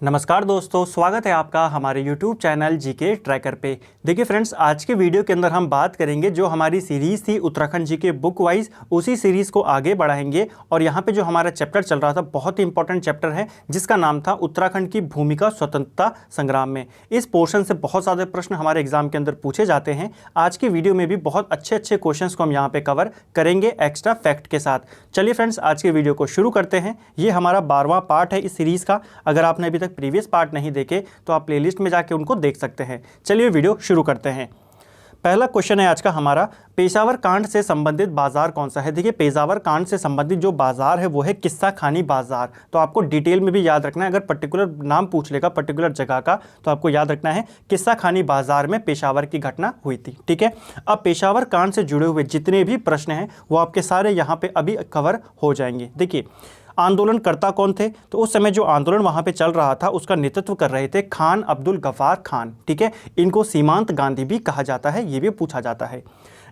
नमस्कार दोस्तों, स्वागत है आपका हमारे YouTube चैनल जीके ट्रैकर पे। देखिए फ्रेंड्स, आज के वीडियो के अंदर हम बात करेंगे जो हमारी सीरीज़ थी उत्तराखंड जीके बुक वाइज, उसी सीरीज़ को आगे बढ़ाएंगे। और यहाँ पे जो हमारा चैप्टर चल रहा था, बहुत ही इंपॉर्टेंट चैप्टर है जिसका नाम था उत्तराखंड की भूमिका स्वतंत्रता संग्राम में। इस पोर्शन से बहुत सारे प्रश्न हमारे एग्जाम के अंदर पूछे जाते हैं। आज की वीडियो में भी बहुत अच्छे अच्छे क्वेश्चन को हम यहाँ पे कवर करेंगे एक्स्ट्रा फैक्ट के साथ। चलिए फ्रेंड्स, आज के वीडियो को शुरू करते हैं। ये हमारा 12वां पार्ट है इस सीरीज़ का। अगर आपने अभी तक प्रीवियस पार्ट नहीं देखे तो आप प्लेलिस्ट में जाके उनको देख सकते हैं। चलिए वीडियो शुरू करते हैं। पहला क्वेश्चन है आज का हमारा, पेशावर कांड से संबंधित बाजार कौन सा है। देखिए, पेशावर कांड से संबंधित जो बाजार है वो है किस्सा खानी बाजार। तो आपको डिटेल में भी याद रखना है, अगर पर्टिकुलर नाम पूछ लेगा पर्टिकुलर जगह का तो आपको याद रखना है किस्सा खानी बाजार में पेशावर की घटना हुई थी। ठीक है, अब पेशावर कांड से जुड़े हुए जितने भी प्रश्न हैं वो आपके सारे यहाँ पे अभी कवर हो जाएंगे। देखिए, आंदोलनकर्ता कौन थे, तो उस समय जो आंदोलन वहाँ पे चल रहा था उसका नेतृत्व कर रहे थे खान अब्दुल गफ्फार खान। ठीक है, इनको सीमांत गांधी भी कहा जाता है, ये भी पूछा जाता है।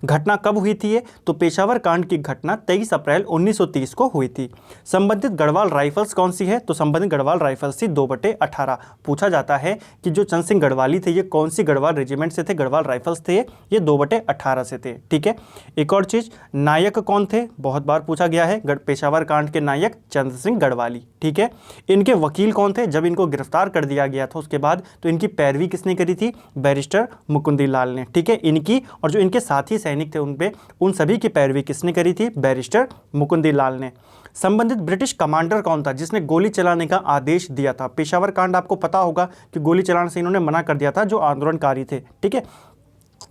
घटना कब हुई थी ये, तो पेशावर कांड की घटना 23 अप्रैल 1930 को हुई थी। संबंधित गढ़वाल राइफल्स कौन सी है, तो संबंधित गढ़वाल राइफल्स थी 2/18। पूछा जाता है कि जो चंद सिंह गढ़वाली थे ये कौन सी गढ़वाल रेजिमेंट से थे, गढ़वाल राइफल्स थे ये 2/18 से थे। ठीक है, एक और चीज़, नायक कौन थे, बहुत बार पूछा गया है। पेशावर कांड के नायक चंद सिंह गढ़वाली। ठीक है, इनके वकील कौन थे, जब इनको गिरफ्तार कर दिया गया था उसके बाद तो इनकी पैरवी किसने करी थी, बैरिस्टर मुकुंदी लाल ने। ठीक है, इनकी और जो इनके साथी सैनिक थे उन सभी की पैरवी किसने करी थी, बैरिस्टर मुकुंदी लाल ने। संबंधित ब्रिटिश कमांडर कौन था जिसने गोली चलाने का आदेश दिया था। पेशावर कांड आपको पता होगा कि गोली चलाने से इन्होंने मना कर दिया था जो आंदोलनकारी थे। ठीक है,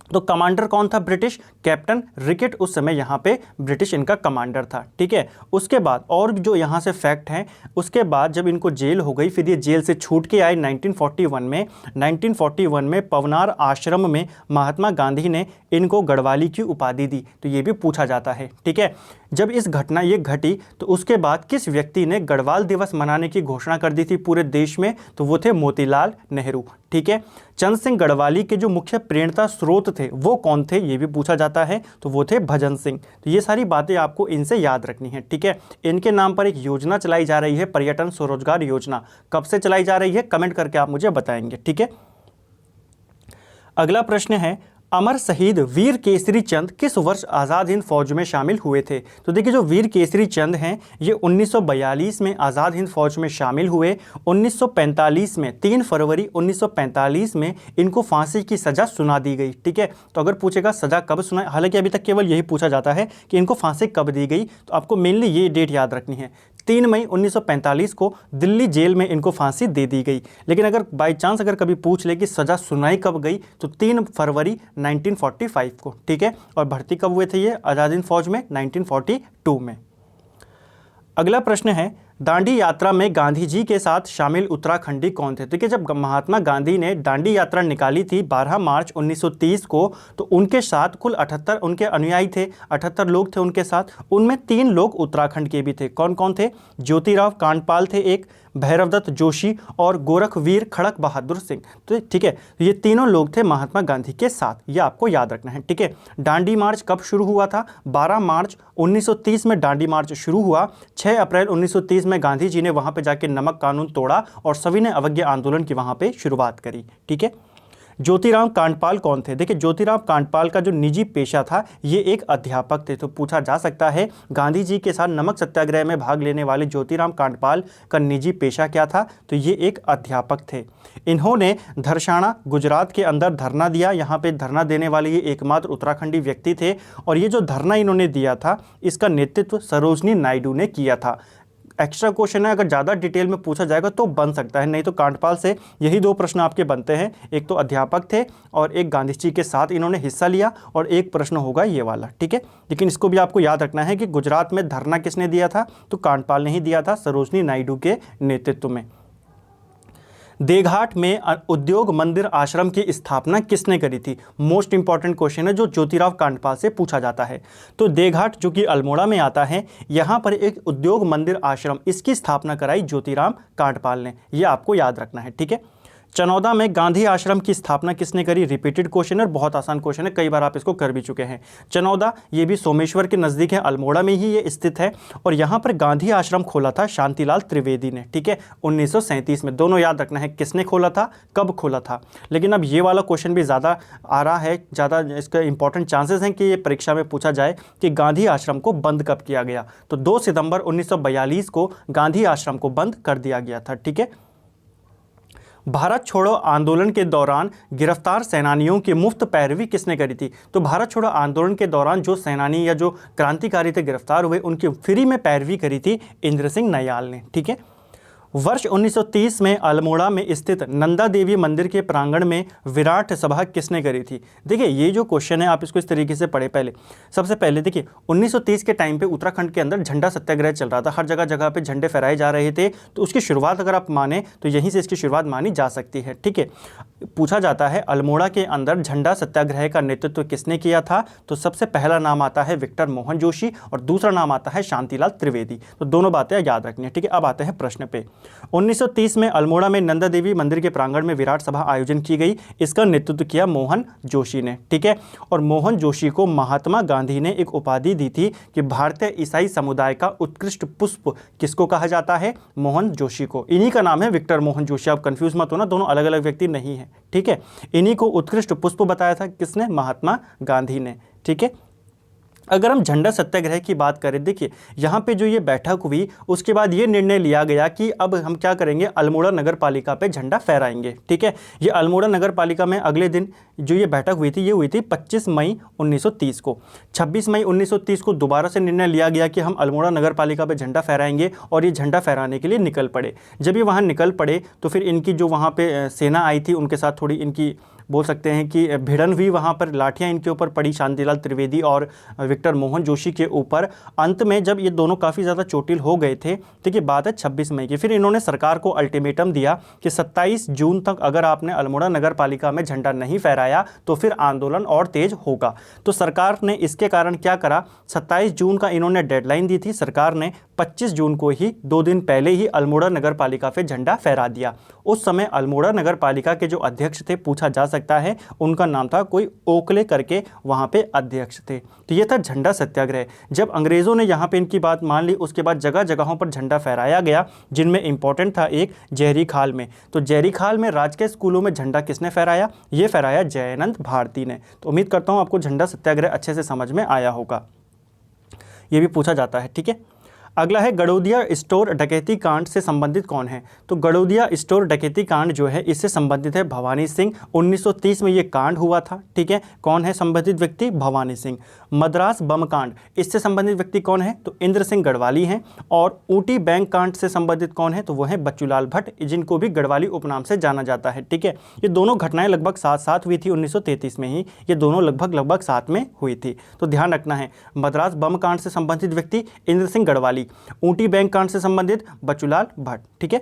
तो कमांडर कौन था, ब्रिटिश कैप्टन रिकेट उस समय यहाँ पे ब्रिटिश इनका कमांडर था। ठीक है, उसके बाद और जो यहाँ से फैक्ट हैं, उसके बाद जब इनको जेल हो गई फिर ये जेल से छूट के आए 1941 में पवनार आश्रम में महात्मा गांधी ने इनको गढ़वाली की उपाधि दी। तो ये भी पूछा जाता है। ठीक है, जब इस घटना ये घटी तो उसके बाद किस व्यक्ति ने गढ़वाल दिवस मनाने की घोषणा कर दी थी पूरे देश में, तो वो थे मोतीलाल नेहरू। ठीक है, चंद सिंह गढ़वाली के जो मुख्य प्रेरणा स्रोत थे वो कौन थे, ये भी पूछा जाता है, तो वो थे भजन सिंह। तो ये सारी बातें आपको इनसे याद रखनी है। ठीक है, इनके नाम पर एक योजना चलाई जा रही है, पर्यटन स्वरोजगार योजना। कब से चलाई जा रही है, कमेंट करके आप मुझे बताएंगे। ठीक है, अगला प्रश्न है, अमर शहीद वीर केसरी चंद किस वर्ष आज़ाद हिंद फौज में शामिल हुए थे। तो देखिए, जो वीर केसरी चंद हैं ये 1942 में आज़ाद हिंद फौज में शामिल हुए। 1945 में 3 फरवरी 1945 में इनको फांसी की सज़ा सुना दी गई। ठीक है, तो अगर पूछेगा सज़ा कब सुना, हालांकि अभी तक केवल यही पूछा जाता है कि इनको फांसी कब दी गई, तो आपको मेनली ये डेट याद रखनी है। 3 मई 1945 को दिल्ली जेल में इनको फांसी दे दी गई। लेकिन अगर बाई चांस अगर कभी पूछ ले कि सज़ा सुनाई कब गई, तो 3 फरवरी 1945 को। ठीक है, और भर्ती कब हुए थे ये आज़ाद हिंद फौज में, 1942 में। अगला प्रश्न है, दांडी यात्रा में गांधी जी के साथ शामिल उत्तराखंडी कौन थे। देखिए, जब महात्मा गांधी ने दांडी यात्रा निकाली थी 12 मार्च 1930 को, तो उनके साथ कुल 78 उनके अनुयायी थे, 78 लोग थे उनके साथ। उनमें 3 लोग उत्तराखंड के भी थे। कौन कौन थे, ज्योतिराव कांडपाल थे एक, भैरवदत्त जोशी और गोरखवीर खड़क बहादुर सिंह। तो ठीक है, ये तीनों लोग थे महात्मा गांधी के साथ, ये आपको याद रखना है। ठीक है, दांडी मार्च कब शुरू हुआ था, 12 मार्च 1930 में दांडी मार्च शुरू हुआ। 6 अप्रैल 1930 में गांधी जी ने वहां पे जाके नमक कानून तोड़ा और सभी ने अवज्ञा आंदोलन की वहां पे शुरुआत करी। ठीक है, ज्योतिराव कांडपाल कौन थे। देखिए, ज्योतिराव कांडपाल का जो निजी पेशा था ये एक अध्यापक थे। तो पूछा जा सकता है गांधी जी के साथ नमक सत्याग्रह में भाग लेने वाले ज्योतिराव कांडपाल का निजी पेशा क्या था, तो ये एक अध्यापक थे। इन्होंने धरसाना गुजरात के अंदर धरना दिया। यहाँ पे धरना देने वाले ये एकमात्र उत्तराखंडी व्यक्ति थे और ये जो धरना इन्होंने दिया था इसका नेतृत्व सरोजनी नायडू ने किया था। एक्स्ट्रा क्वेश्चन है, अगर ज़्यादा डिटेल में पूछा जाएगा तो बन सकता है, नहीं तो कांडपाल से यही 2 प्रश्न आपके बनते हैं। एक तो अध्यापक थे और एक गांधी जी के साथ इन्होंने हिस्सा लिया, और एक प्रश्न होगा ये वाला। ठीक है, लेकिन इसको भी आपको याद रखना है कि गुजरात में धरना किसने दिया था, तो कांडपाल ने ही दिया था सरोजनी नायडू के नेतृत्व में। देघाट में उद्योग मंदिर आश्रम की स्थापना किसने करी थी, मोस्ट इंपॉर्टेंट क्वेश्चन है जो ज्योतिराव कांडपाल से पूछा जाता है। तो देघाट जो कि अल्मोड़ा में आता है, यहाँ पर एक उद्योग मंदिर आश्रम, इसकी स्थापना कराई ज्योतिराव कांडपाल ने, यह आपको याद रखना है। ठीक है, चनौदा में गांधी आश्रम की स्थापना किसने करी? रिपीटेड क्वेश्चन है, बहुत आसान क्वेश्चन है, कई बार आप इसको कर भी चुके हैं। चनौदा ये भी सोमेश्वर के नज़दीक है, अल्मोड़ा में ही ये स्थित है और यहाँ पर गांधी आश्रम खोला था शांतिलाल त्रिवेदी ने, ठीक है, 1937 में। दोनों याद रखना है, किसने खोला था, कब खोला था। लेकिन अब ये वाला क्वेश्चन भी ज़्यादा आ रहा है, ज़्यादा इसका इंपॉर्टेंट चांसेस हैं कि ये परीक्षा में पूछा जाए कि गांधी आश्रम को बंद कब किया गया। तो 2 सितंबर 1942 को गांधी आश्रम को बंद कर दिया गया था, ठीक है। भारत छोड़ो आंदोलन के दौरान गिरफ्तार सेनानियों की मुफ्त पैरवी किसने करी थी? तो भारत छोड़ो आंदोलन के दौरान जो सेनानी या जो क्रांतिकारी थे गिरफ्तार हुए, उनकी फ्री में पैरवी करी थी इंद्र सिंह नयाल ने, ठीक है। वर्ष 1930 में अल्मोड़ा में स्थित नंदा देवी मंदिर के प्रांगण में विराट सभा किसने करी थी? देखिए ये जो क्वेश्चन है आप इसको इस तरीके से पढ़े। पहले सबसे पहले देखिए 1930 के टाइम पे उत्तराखंड के अंदर झंडा सत्याग्रह चल रहा था, हर जगह जगह पे झंडे फहराए जा रहे थे, तो उसकी शुरुआत अगर आप माने तो यहीं से इसकी शुरुआत मानी जा सकती है, ठीक है। पूछा जाता है अल्मोड़ा के अंदर झंडा सत्याग्रह का नेतृत्व किसने किया था? तो सबसे पहला नाम आता है विक्टर मोहन जोशी और दूसरा नाम आता है शांतिलाल त्रिवेदी। तो दोनों बातें याद रखनी है, ठीक है। अब आते हैं प्रश्न पे। 1930 में अल्मोड़ा में नंदा देवी मंदिर के प्रांगण में विराट सभा आयोजन की गई, इसका नेतृत्व किया मोहन जोशी ने, ठीक है। और मोहन जोशी को महात्मा गांधी ने एक उपाधि दी थी कि भारतीय ईसाई समुदाय का उत्कृष्ट पुष्प किसको कहा जाता है? मोहन जोशी को। इन्हीं का नाम है विक्टर मोहन जोशी, आप कंफ्यूज मत होना, दोनों अलग अलग व्यक्ति नहीं है, ठीक है। इन्हीं को उत्कृष्ट पुष्प बताया था किसने? महात्मा गांधी ने, ठीक है। अगर हम झंडा सत्याग्रह की बात करें, देखिए यहाँ पे जो ये बैठक हुई उसके बाद ये निर्णय लिया गया कि अब हम क्या करेंगे, अल्मोड़ा नगर पालिका पे झंडा फहराएंगे, ठीक है। ये अल्मोड़ा नगर पालिका में अगले दिन जो ये बैठक हुई थी ये हुई थी 25 मई 1930 को। 26 मई 1930 को दोबारा से निर्णय लिया गया कि हम अल्मोड़ा नगर पालिका पे झंडा फहराएंगे और ये झंडा फहराने के लिए निकल पड़े। जब ये वहाँ निकल पड़े तो फिर इनकी जो वहाँ पे सेना आई थी उनके साथ थोड़ी इनकी बोल सकते हैं कि भिड़न हुई, वहाँ पर लाठियाँ इनके ऊपर पड़ी, शांतिलाल त्रिवेदी और विक्टर मोहन जोशी के ऊपर। अंत में जब ये दोनों काफ़ी ज़्यादा चोटिल हो गए थे, देखिए बात है 26 मई की, फिर इन्होंने सरकार को अल्टीमेटम दिया कि 27 जून तक अगर आपने अल्मोड़ा नगर पालिका में झंडा नहीं फहराया तो फिर आंदोलन और तेज होगा। तो सरकार ने इसके कारण क्या करा, 27 जून का इन्होंने डेडलाइन दी थी, सरकार ने 25 जून को ही 2 दिन पहले ही अल्मोड़ा नगर पालिका पे झंडा फहरा दिया। उस समय अल्मोड़ा नगर पालिका के जो अध्यक्ष थे, पूछा जा सकता है उनका नाम था कोई ओकले करके, वहां पे अध्यक्ष थे। तो ये था झंडा सत्याग्रह। जब अंग्रेजों ने यहाँ पे इनकी बात मान ली उसके बाद जगह जगहों पर झंडा फहराया गया, जिनमें इंपॉर्टेंट था एक जयहरी खाल में। तो जयहरी खाल में राजकीय स्कूलों में झंडा किसने फहराया? ये फहराया जयानंद भारती ने। तो उम्मीद करता हूँ आपको झंडा सत्याग्रह अच्छे से समझ में आया होगा, ये भी पूछा जाता है, ठीक है। अगला है गड़ोदिया स्टोर डकैती कांड से संबंधित कौन है? तो गड़ोदिया स्टोर डकैती कांड जो है इससे संबंधित है भवानी सिंह। 1930 में ये कांड हुआ था, ठीक है। कौन है संबंधित व्यक्ति? भवानी सिंह। मद्रास बम कांड, इससे संबंधित व्यक्ति कौन है? तो इंद्र सिंह गढ़वाली हैं। और ऊटी बैंक कांड से संबंधित कौन है? तो वो है बच्चूलाल भट्ट, जिनको भी गढ़वाली उपनाम से जाना जाता है, ठीक है। ये दोनों घटनाएं लगभग साथ साथ हुई थी 1933 में ही, ये दोनों लगभग साथ में हुई थी। तो ध्यान रखना है, मद्रास बम कांड से संबंधित व्यक्ति इंद्र सिंह गढ़वाली, ऊटी बैंक कांड से संबंधित बच्चूलाल भट्ट, ठीक है।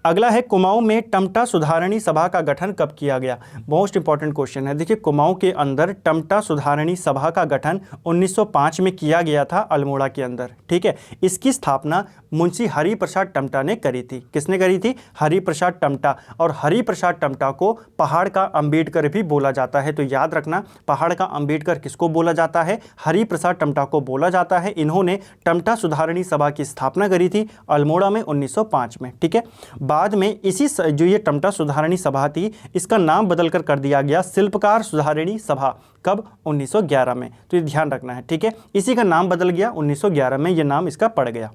अगला है कुमाऊं में टमटा सुधारणी सभा का गठन कब किया गया? मोस्ट इंपॉर्टेंट क्वेश्चन है। देखिए कुमाऊं के अंदर टमटा सुधारणी सभा का गठन 1905 में किया गया था अल्मोड़ा के अंदर, ठीक है। इसकी स्थापना मुंशी हरि प्रसाद टमटा ने करी थी। किसने करी थी? हरि प्रसाद टमटा। और हरि प्रसाद टमटा को पहाड़ का अंबेडकर भी बोला जाता है। तो याद रखना, पहाड़ का अंबेडकर किसको बोला जाता है? हरि प्रसाद टमटा को बोला जाता है। इन्होंने टमटा सुधारणी सभा की स्थापना करी थी अल्मोड़ा में 1905 में, ठीक है। बाद में इसी जो ये टमटा सुधारणी सभा थी, इसका नाम बदलकर कर दिया गया शिल्पकार सुधारणी सभा। कब? 1911 में। तो ये ध्यान रखना है, ठीक है। इसी का नाम बदल गया 1911 में, ये नाम इसका पड़ गया।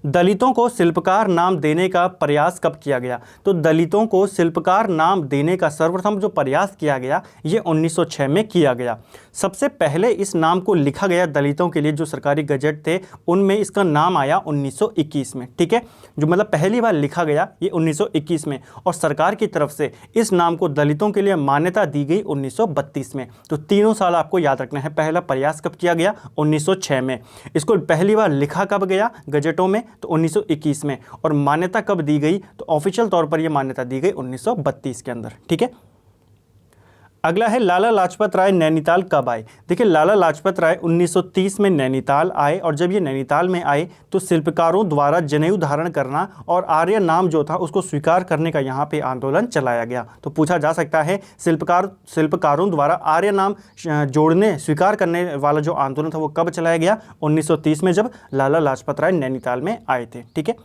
दलितों को शिल्पकार नाम देने का प्रयास कब किया गया? तो दलितों को शिल्पकार नाम देने का सर्वप्रथम जो प्रयास किया गया ये 1906 में किया गया। सबसे पहले इस नाम को लिखा गया दलितों के लिए, जो सरकारी गजट थे उनमें इसका नाम आया 1921 में, ठीक है। जो मतलब पहली बार लिखा गया ये 1921 में, और सरकार की तरफ से इस नाम को दलितों के लिए मान्यता दी गई 1932 में। तो तीनों साल आपको याद रखना है। पहला प्रयास कब किया गया? 1906 में। इसको पहली बार लिखा कब गया गजटों में? तो 1921 में। और मान्यता कब दी गई? तो ऑफिशियल तौर पर यह मान्यता दी गई 1932 के अंदर, ठीक है। अगला है लाला लाजपत राय नैनीताल कब आए। देखिए लाला लाजपत राय 1930 में नैनीताल आए और जब ये नैनीताल में आए तो शिल्पकारों द्वारा जनेऊ धारण करना और आर्य नाम जो था उसको स्वीकार करने का यहाँ पे आंदोलन चलाया गया। तो पूछा जा सकता है शिल्पकारों द्वारा आर्य नाम जोड़ने स्वीकार करने वाला जो आंदोलन था वो कब चलाया गया, 1930 में जब लाला लाजपत राय नैनीताल में आए थे। ठीक है,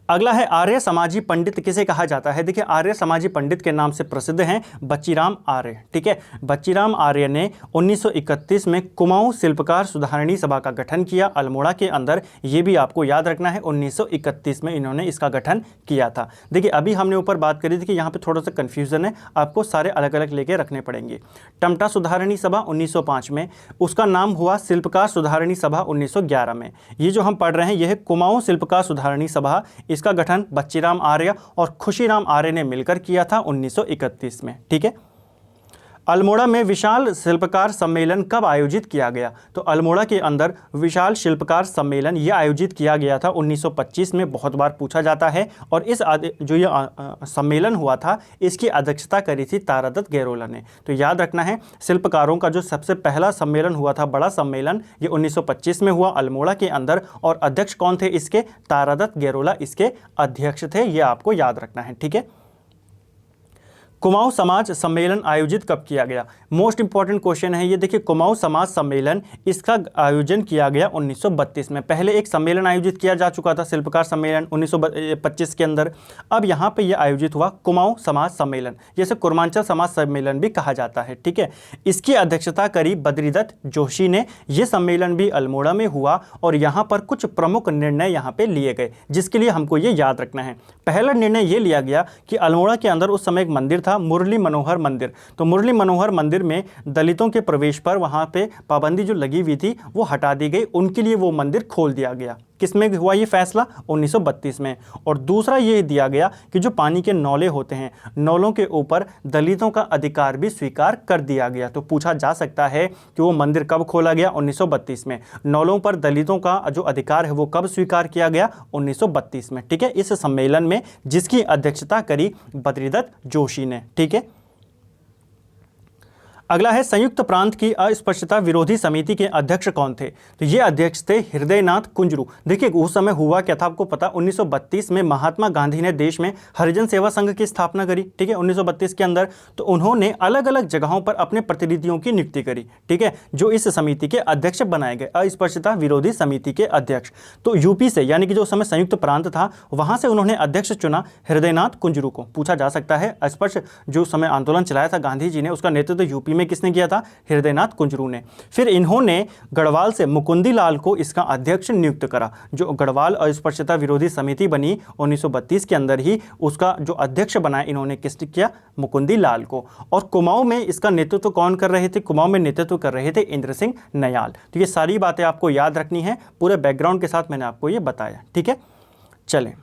अगला है आर्य समाजी पंडित किसे कहा जाता है। देखिए आर्य समाजी पंडित के नाम से प्रसिद्ध हैं बच्चीराम आर्य। ठीक है, बच्चीराम आर्य ने 1931 में कुमाऊं शिल्पकार सुधारणी सभा का गठन किया अल्मोड़ा के अंदर। ये भी आपको याद रखना है, 1931 में इन्होंने इसका गठन किया था। देखिए अभी हमने ऊपर बात करी थी कि यहाँ पे थोड़ा सा कन्फ्यूजन है, आपको सारे अलग अलग लेके रखने पड़ेंगे। टमटा सुधारणी सभा 1905 में, उसका नाम हुआ शिल्पकार सुधारणी सभा 1911 में। ये जो हम पढ़ रहे हैं यह कुमाऊं शिल्पकार सुधारणी सभा, इसका गठन बच्चीराम आर्य और खुशीराम आर्य ने मिलकर किया था 1931 में। ठीक है, अल्मोड़ा में विशाल शिल्पकार सम्मेलन कब आयोजित किया गया। तो अल्मोड़ा के अंदर विशाल शिल्पकार सम्मेलन यह आयोजित किया गया था 1925 में, बहुत बार पूछा जाता है। और इस जो ये सम्मेलन हुआ था इसकी अध्यक्षता करी थी तारादत्त गैरोला ने। तो याद रखना है शिल्पकारों का जो सबसे पहला सम्मेलन हुआ था, बड़ा सम्मेलन, ये 1925 में हुआ अल्मोड़ा के अंदर। और अध्यक्ष कौन थे इसके, तारादत्त गैरोला इसके अध्यक्ष थे, ये आपको याद रखना है। ठीक है, कुमाऊं समाज सम्मेलन आयोजित कब किया गया। मोस्ट इंपॉर्टेंट क्वेश्चन है ये। देखिए कुमाऊं समाज सम्मेलन इसका आयोजन किया गया 1932 में। पहले एक सम्मेलन आयोजित किया जा चुका था शिल्पकार सम्मेलन 1925 के अंदर। अब यहाँ पे ये आयोजित हुआ कुमाऊं समाज सम्मेलन, जैसे कुर्मांचल समाज सम्मेलन भी कहा जाता है। ठीक है, इसकी अध्यक्षता करी बद्रीदत्त जोशी ने। यह सम्मेलन भी अल्मोड़ा में हुआ और यहाँ पर कुछ प्रमुख निर्णय यहाँ पे लिए गए, जिसके लिए हमको ये याद रखना है। पहला निर्णय ये लिया गया कि अल्मोड़ा के अंदर उस समय एक मंदिर था मुरली मनोहर मंदिर। तो मुरली मनोहर मंदिर में दलितों के प्रवेश पर वहां पे पाबंदी जो लगी हुई थी वो हटा दी गई, उनके लिए वो मंदिर खोल दिया गया। किसमें हुआ ये फैसला, 1932 में। और दूसरा ये दिया गया कि जो पानी के नौले होते हैं, नौलों के ऊपर दलितों का अधिकार भी स्वीकार कर दिया गया। तो पूछा जा सकता है कि वो मंदिर कब खोला गया, 1932 में। नौलों पर दलितों का जो अधिकार है वो कब स्वीकार किया गया, 1932 में। ठीक है, इस सम्मेलन में जिसकी अध्यक्षता करी बद्रीदत्त जोशी ने। ठीक है, अगला है संयुक्त प्रांत की अस्पृश्यता विरोधी समिति के अध्यक्ष कौन थे। तो ये अध्यक्ष थे हृदयनाथ कुंजरू। देखिए उस समय हुआ क्या था आपको पता, 1932 में महात्मा गांधी ने देश में हरिजन सेवा संघ की स्थापना करी। ठीक है, 1932 के अंदर। तो उन्होंने अलग अलग जगहों पर अपने प्रतिनिधियों की नियुक्ति करी। ठीक है, जो इस समिति के अध्यक्ष बनाए गए, अस्पृश्यता विरोधी समिति के अध्यक्ष। तो यूपी से, यानी कि जो उस समय संयुक्त प्रांत था, वहां से उन्होंने अध्यक्ष चुना हृदयनाथ कुंजरू को। पूछा जा सकता है अस्पृश्य जो समय आंदोलन चलाया था गांधी जी ने, उसका नेतृत्व यूपी में किसने किया था, हृदयनाथ कुंजरू ने। फिर इन्होंने गढ़वाल से मुकुंदी लाल को इसका अध्यक्ष नियुक्त करा। जो गढ़वाल अस्पृश्यता विरोधी समिति बनी 1932 के अंदर ही, उसका जो अध्यक्ष बनाया इन्होंने किसने किया, मुकुंदी लाल को। और कुमाऊं में इसका नेतृत्व कौन कर रहे थे, कुमाऊं में नेतृत्व कर रहे थे इंद्र सिंह नयाल। तो ये सारी बातें आपको याद रखनी है, पूरे बैकग्राउंड के साथ मैंने आपको ये बताया। ठीक है, चलें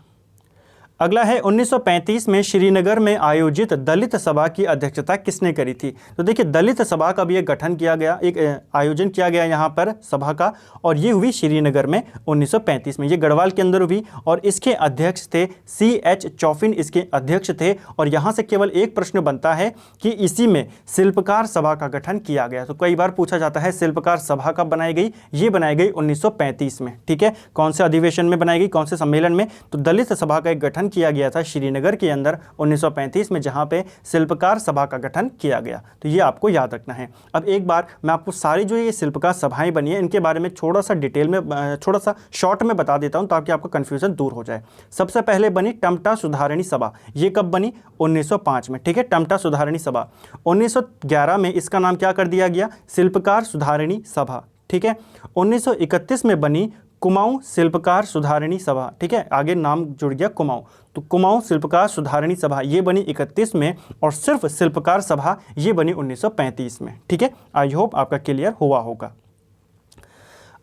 अगला है 1935 में श्रीनगर में आयोजित दलित सभा की अध्यक्षता किसने करी थी। तो देखिए दलित सभा का भी एक गठन किया गया, एक आयोजन किया गया यहाँ पर सभा का, और ये हुई श्रीनगर में 1935 में। ये गढ़वाल के अंदर हुई और इसके अध्यक्ष थे C.H. चौफिन, इसके अध्यक्ष थे। और यहाँ से केवल एक प्रश्न बनता है कि इसी में शिल्पकार सभा का गठन किया गया। तो कई बार पूछा जाता है शिल्पकार सभा कब बनाई गई, ये बनाई गई 1935 में। ठीक है, कौन से अधिवेशन में बनाई गई, कौन से सम्मेलन में, तो दलित सभा का एक गठन किया गया था श्रीनगर के अंदर 1935 में, जहां पे शिल्पकार सभा का गठन किया गया। तो ये आपको याद रखना है। अब एक बार मैं आपको सारी जो ये शिल्पकार सभाएं बनी है इनके बारे में थोड़ा सा डिटेल में, थोड़ा सा शॉर्ट में बता देता हूं ताकि आपका कंफ्यूजन दूर हो जाए। सबसे पहले बनी टमटा सुधारणी सभा। ये कब बनी, 1905 में। ठीक है, टमटा सुधारणी सभा। 1911 में इसका नाम क्या कर दिया गया, शिल्पकार सुधारणी सभा। ठीक है, 1931 में बनी कुमाऊं शिल्पकार सुधारणी सभा। ठीक है, आगे नाम जुड़ गया कुमाऊं, तो कुमाऊं शिल्पकार सुधारणी सभा ये बनी 31 में, और सिर्फ शिल्पकार सभा ये बनी 1935 में। ठीक है, आई होप आपका क्लियर हुआ होगा।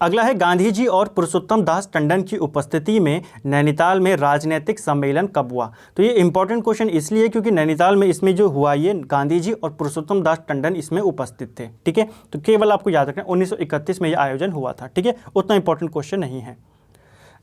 अगला है गांधी जी और पुरुषोत्तम दास टंडन की उपस्थिति में नैनीताल में राजनीतिक सम्मेलन कब हुआ। तो ये इंपॉर्टेंट क्वेश्चन इसलिए क्योंकि नैनीताल में इसमें जो हुआ ये गांधी जी और पुरुषोत्तम दास टंडन इसमें उपस्थित थे। ठीक है, तो केवल आपको याद रखना 1931 में ये आयोजन हुआ था। ठीक है, उतना इंपॉर्टेंट क्वेश्चन नहीं है।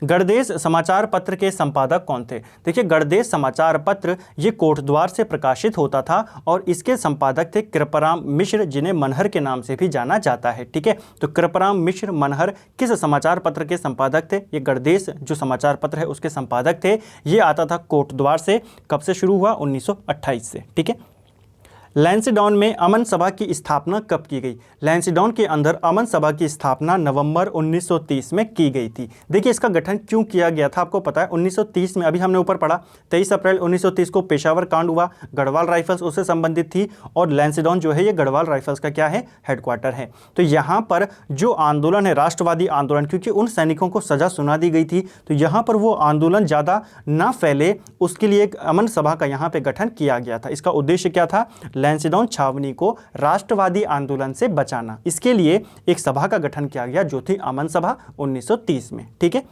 गणदेश समाचार पत्र के संपादक कौन थे? देखिए, गणदेश समाचार पत्र ये कोटद्वार से प्रकाशित होता था और इसके संपादक थे कृपाराम मिश्र, जिन्हें मनहर के नाम से भी जाना जाता है। ठीक है, तो कृपाराम मिश्र मनहर किस समाचार पत्र के संपादक थे? ये गणदेश जो समाचार पत्र है उसके संपादक थे। ये आता था कोटद्वार से। कब से शुरू हुआ? 1928 से। ठीक है। लैंसडाउन में अमन सभा की स्थापना कब की गई? लैंसडाउन के अंदर अमन सभा की स्थापना नवंबर 1930 में की गई थी। देखिए, इसका गठन क्यों किया गया था आपको पता है? 1930 में, अभी हमने ऊपर पढ़ा, 23 अप्रैल 1930 को पेशावर कांड हुआ, गढ़वाल राइफल्स उससे संबंधित थी और लैंसडाउन जो है ये गढ़वाल राइफल्स का क्या है? हेडक्वार्टर है। तो यहाँ पर जो आंदोलन है, राष्ट्रवादी आंदोलन, क्योंकि उन सैनिकों को सजा सुना दी गई थी, तो यहाँ पर वो आंदोलन ज़्यादा ना फैले उसके लिए एक अमन सभा का यहाँ पे गठन किया गया था। इसका उद्देश्य क्या था? लैंसडाउन छावनी को राष्ट्रवादी आंदोलन से बचाना। इसके लिए एक सभा का गठन किया गया जो थी अमन सभा 1930 में। ठीक है।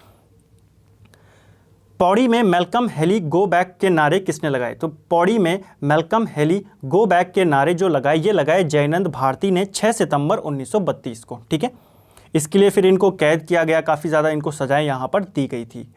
पौड़ी में मेलकम हेली गो बैक के नारे किसने लगाए? तो पौड़ी में मेलकम हेली गो बैक के नारे जो लगाए, ये लगाए जयनंद भारती ने 6 सितंबर 1932 को। ठीक है। इसके लिए फिर इनको कैद किया गया, काफ़ी ज़्यादा इनको सजाएं यहाँ पर दी गई थी।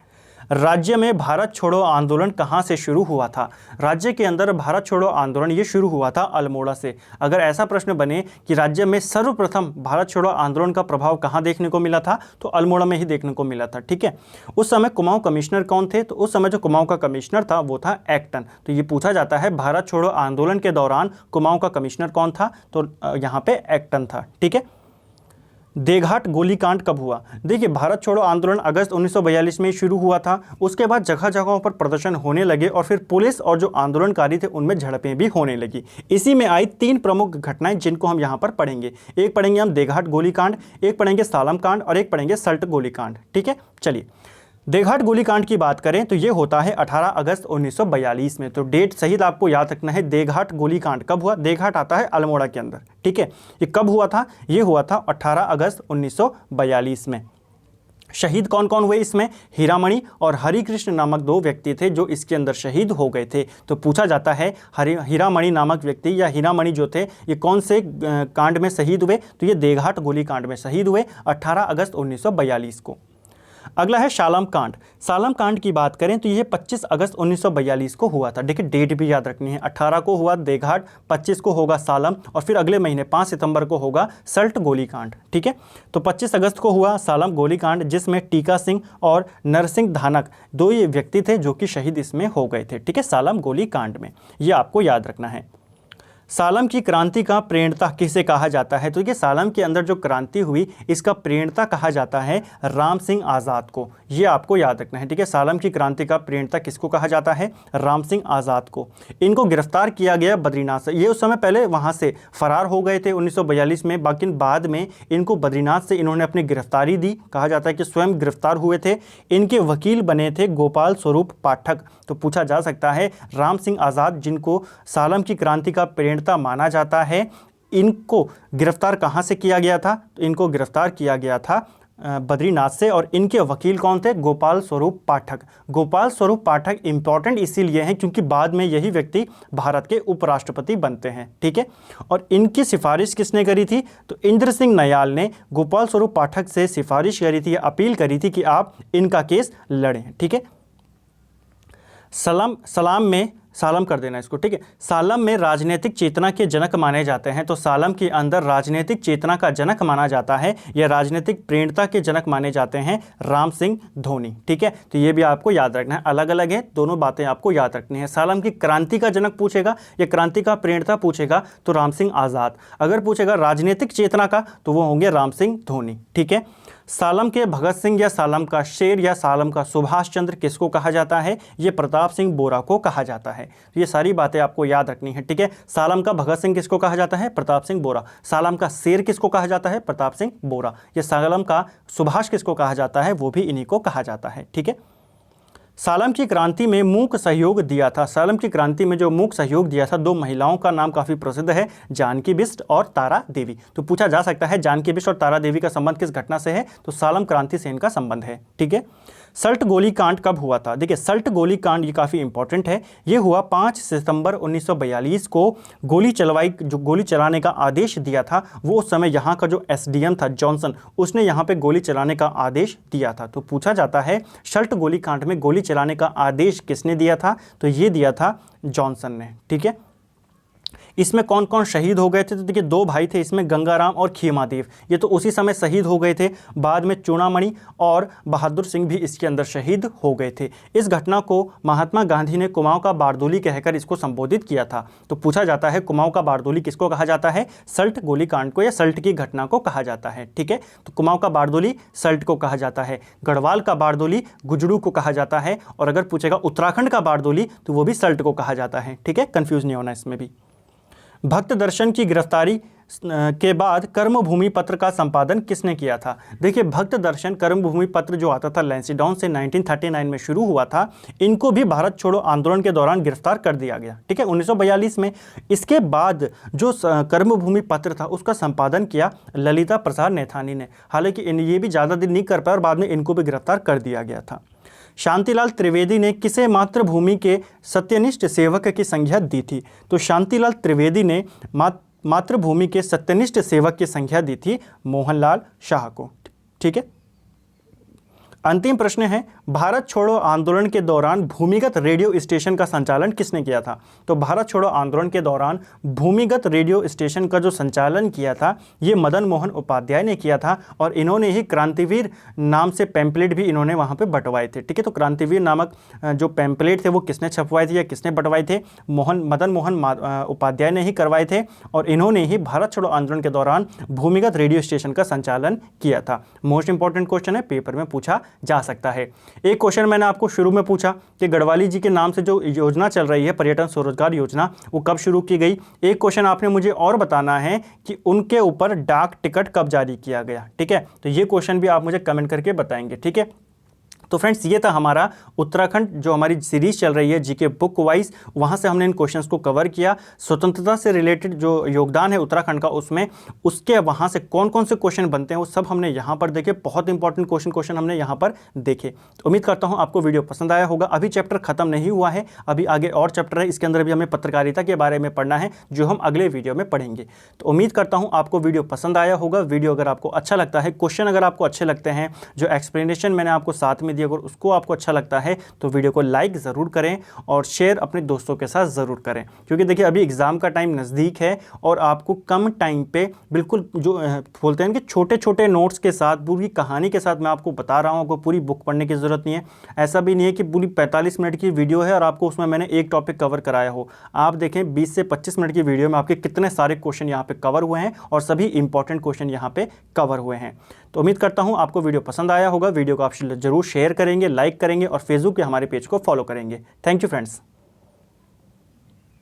राज्य में भारत छोड़ो आंदोलन कहाँ से शुरू हुआ था? राज्य के अंदर भारत छोड़ो आंदोलन ये शुरू हुआ था अल्मोड़ा से। अगर ऐसा प्रश्न बने कि राज्य में सर्वप्रथम भारत छोड़ो आंदोलन का प्रभाव कहाँ देखने को मिला था, तो अल्मोड़ा में ही देखने को मिला था। ठीक है। उस समय कुमाऊं कमिश्नर कौन थे? तो उस समय जो कुमाऊं का कमिश्नर था वो था एक्टन। तो ये पूछा जाता है भारत छोड़ो आंदोलन के दौरान कुमाऊं का कमिश्नर कौन था? तो यहाँ पे एक्टन था। ठीक है। देघाट गोलीकांड कब हुआ? देखिए, भारत छोड़ो आंदोलन अगस्त 1942 में शुरू हुआ था। उसके बाद जगह जगहों पर प्रदर्शन होने लगे और फिर पुलिस और जो आंदोलनकारी थे उनमें झड़पें भी होने लगी। इसी में आई 3 प्रमुख घटनाएं जिनको हम यहाँ पर पढ़ेंगे। एक पढ़ेंगे हम देघाट गोलीकांड, एक पढ़ेंगे सालम कांड और एक पढ़ेंगे सल्ट गोलीकांड। ठीक है। चलिए, देघाट गोलीकांड की बात करें तो ये होता है 18 अगस्त 1942 में। तो डेट सही आपको याद रखना है। देघाट गोलीकांड कब हुआ? देघाट आता है अल्मोड़ा के अंदर। ठीक है। ये कब हुआ था? ये हुआ था 18 अगस्त 1942 में। शहीद कौन कौन हुए इसमें? हीरामणि और हरिकृष्ण नामक 2 व्यक्ति थे जो इसके अंदर शहीद हो गए थे। तो पूछा जाता है हीरामणि नामक व्यक्ति या हीरामणि जो थे ये कौन से कांड में शहीद हुए? तो ये देघाट गोलीकांड में शहीद हुए 18 अगस्त 1942 को। अगला है सालम कांड। सालम कांड की बात करें तो यह 25 अगस्त 1942 को हुआ था। देखिए, डेट भी याद रखनी है। 18 को हुआ देघाट, 25 को होगा सालम और फिर अगले महीने 5 सितंबर को होगा सल्ट गोलीकांड। ठीक है। तो 25 अगस्त को हुआ सालम गोलीकांड जिसमें टीका सिंह और नरसिंह धानक 2 ये व्यक्ति थे जो कि शहीद इसमें हो गए थे। ठीक है, सालम गोलीकांड में। ये आपको याद रखना है। सालम की क्रांति का प्रेरणता किसे कहा जाता है? तो ये सालम के अंदर जो क्रांति हुई इसका प्रेरणता कहा जाता है राम सिंह आज़ाद को। ये आपको याद रखना है। ठीक है। सालम की क्रांति का प्रेरणता किसको कहा जाता है? राम सिंह आज़ाद को। इनको गिरफ्तार किया गया बद्रीनाथ से। ये उस समय पहले वहाँ से फरार हो गए थे 1942 में, बाकी बाद में इनको बद्रीनाथ से इन्होंने अपनी गिरफ्तारी दी। कहा जाता है कि स्वयं गिरफ्तार हुए थे। इनके वकील बने थे गोपाल स्वरूप पाठक। तो पूछा जा सकता है राम सिंह आज़ाद जिनको सालम की क्रांति का प्रेरणता माना जाता है, इनको गिरफ्तार कहाँ से किया गया था? तो इनको गिरफ्तार किया गया था बद्रीनाथ से और इनके वकील कौन थे? गोपाल स्वरूप पाठक। गोपाल स्वरूप पाठक इंपॉर्टेंट इसीलिए हैं क्योंकि बाद में यही व्यक्ति भारत के उपराष्ट्रपति बनते हैं। ठीक है। और इनकी सिफारिश किसने करी थी? तो इंद्र सिंह नयाल ने गोपाल स्वरूप पाठक से सिफारिश करी थी, अपील करी थी कि आप इनका केस लड़ें। ठीक है। सालम कर देना इसको। ठीक है। सालम में राजनीतिक चेतना के जनक माने जाते हैं। तो सालम के अंदर राजनीतिक चेतना का जनक माना जाता है या राजनीतिक प्रेरणता के जनक माने जाते हैं राम सिंह धोनी। ठीक है। तो ये भी आपको याद रखना है। अलग अलग है, दोनों बातें आपको याद रखनी है। सालम की क्रांति का जनक पूछेगा या क्रांति का प्रेरणता पूछेगा तो राम सिंह आज़ाद। अगर पूछेगा राजनीतिक चेतना का तो वो होंगे राम सिंह धोनी। ठीक है। सालम के भगत सिंह या सालम का शेर या सालम का सुभाष चंद्र किसको कहा जाता है? ये प्रताप सिंह बोरा को कहा जाता है। ये सारी बातें आपको याद रखनी है। ठीक है। सालम का भगत सिंह किसको कहा जाता है? प्रताप सिंह बोरा। सालम का शेर किसको कहा जाता है? प्रताप सिंह बोरा। ये सालम का सुभाष किसको कहा जाता है? वो भी इन्हीं को कहा जाता है। ठीक है। सालम की क्रांति में मूक सहयोग दिया था। सालम की क्रांति में जो मूक सहयोग दिया था 2 महिलाओं का नाम काफ़ी प्रसिद्ध है, जानकी बिष्ट और तारा देवी। तो पूछा जा सकता है जानकी बिष्ट और तारा देवी का संबंध किस घटना से है? तो सालम क्रांति से इनका संबंध है। ठीक है। सल्ट गोलीकांड कब हुआ था? देखिए सल्ट गोलीकांड ये काफ़ी इंपॉर्टेंट है। ये हुआ 5 सितंबर 1942 को। गोली चलाने का आदेश दिया था वो उस समय यहाँ का जो एसडीएम था जॉनसन, उसने यहाँ पे गोली चलाने का आदेश दिया था। तो पूछा जाता है सल्ट गोलीकांड में गोली चलाने का आदेश किसने दिया था? तो ये दिया था जॉनसन ने। ठीक है, इसमें कौन कौन शहीद हो गए थे? तो देखिए 2 भाई थे इसमें, गंगाराम और खीमादेव। ये तो उसी समय शहीद हो गए थे। बाद में चूड़ामणि और बहादुर सिंह भी इसके अंदर शहीद हो गए थे। इस घटना को महात्मा गांधी ने कुमाऊं का बारदोली कहकर इसको संबोधित किया था। तो पूछा जाता है कुमाऊं का बारदोली किसको कहा जाता है? सल्ट गोलीकांड को या सल्ट की घटना को कहा जाता है। ठीक है, तो कुमाऊं का बारदोली सल्ट को कहा जाता है, गढ़वाल का बारदोली गुजरू को कहा जाता है, और अगर पूछेगा उत्तराखंड का बारदोली तो वो भी सल्ट को कहा जाता है। ठीक है, कंफ्यूज नहीं होना इसमें भी। भक्त दर्शन की गिरफ्तारी के बाद कर्मभूमि पत्र का संपादन किसने किया था? देखिए भक्त दर्शन कर्मभूमि पत्र जो आता था लैंसीडाउन से 1939 में शुरू हुआ था, इनको भी भारत छोड़ो आंदोलन के दौरान गिरफ्तार कर दिया गया। ठीक है, 1942 में। इसके बाद जो कर्मभूमि पत्र था उसका संपादन किया ललिता प्रसाद नैथानी ने। हालांकि ये भी ज़्यादा दिन नहीं कर पाए और बाद में इनको भी गिरफ्तार कर दिया गया था। शांतिलाल त्रिवेदी ने किसे मातृभूमि के सत्यनिष्ठ सेवक की संज्ञा दी थी? तो शांतिलाल त्रिवेदी ने मातृभूमि के सत्यनिष्ठ सेवक की संज्ञा दी थी मोहनलाल शाह को। ठीक है, अंतिम प्रश्न है भारत छोड़ो आंदोलन के दौरान भूमिगत रेडियो स्टेशन का संचालन किसने किया था? तो भारत छोड़ो आंदोलन के दौरान भूमिगत रेडियो स्टेशन का जो संचालन किया था ये मदन मोहन उपाध्याय ने किया था, और इन्होंने ही क्रांतिवीर नाम से पैम्पलेट भी इन्होंने वहाँ पे बंटवाए थे। ठीक है, तो क्रांतिवीर नामक जो पैम्पलेट थे वो किसने छपवाए थे या किसने बंटवाए थे? मदन मोहन उपाध्याय ने ही करवाए थे, और इन्होंने ही भारत छोड़ो आंदोलन के दौरान भूमिगत रेडियो स्टेशन का संचालन किया था। मोस्ट इंपॉर्टेंट क्वेश्चन है, पेपर में पूछा जा सकता है। एक क्वेश्चन मैंने आपको शुरू में पूछा कि गढ़वाली जी के नाम से जो योजना चल रही है पर्यटन स्वरोजगार योजना, वो कब शुरू की गई। एक क्वेश्चन आपने मुझे और बताना है कि उनके ऊपर डाक टिकट कब जारी किया गया। ठीक है, तो ये क्वेश्चन भी आप मुझे कमेंट करके बताएंगे। ठीक है, तो फ्रेंड्स ये था हमारा उत्तराखंड जो हमारी सीरीज चल रही है जीके बुक वाइज, वहाँ से हमने इन क्वेश्चंस को कवर किया। स्वतंत्रता से रिलेटेड जो योगदान है उत्तराखंड का उसमें, उसके वहाँ से कौन कौन से क्वेश्चन बनते हैं वो सब हमने यहाँ पर देखे। बहुत इंपॉर्टेंट क्वेश्चन हमने यहाँ पर देखे। तो उम्मीद करता हूँ आपको वीडियो पसंद आया होगा। अभी चैप्टर खत्म नहीं हुआ है, अभी आगे और चैप्टर है, इसके अंदर भी हमें पत्रकारिता के बारे में पढ़ना है जो हम अगले वीडियो में पढ़ेंगे। तो उम्मीद करता हूँ आपको वीडियो पसंद आया होगा। वीडियो अगर आपको अच्छा लगता है, क्वेश्चन अगर आपको अच्छे लगते हैं, जो एक्सप्लेनेशन मैंने आपको साथ में दी अगर उसको आपको अच्छा लगता है तो वीडियो को लाइक ज़रूर करें और शेयर अपने दोस्तों के साथ ज़रूर करें, क्योंकि देखिए अभी एग्ज़ाम का टाइम नज़दीक है और आपको कम टाइम पे बिल्कुल जो बोलते हैं कि छोटे छोटे नोट्स के साथ, पूरी कहानी के साथ मैं आपको बता रहा हूँ। आपको पूरी बुक पढ़ने की ज़रूरत नहीं है। ऐसा भी नहीं है कि पूरी 45 मिनट की वीडियो है और आपको उसमें मैंने एक टॉपिक कवर कराया हो। आप देखें 20 से 25 मिनट की वीडियो में आपके कितने सारे क्वेश्चन यहाँ पे कवर हुए हैं और सभी इंपॉर्टेंट क्वेश्चन यहाँ पे कवर हुए हैं। तो उम्मीद करता हूँ आपको वीडियो पसंद आया होगा। वीडियो को आप जरूर शेयर करेंगे, लाइक करेंगे और फेसबुक पे हमारे पेज को फॉलो करेंगे। Thank you friends.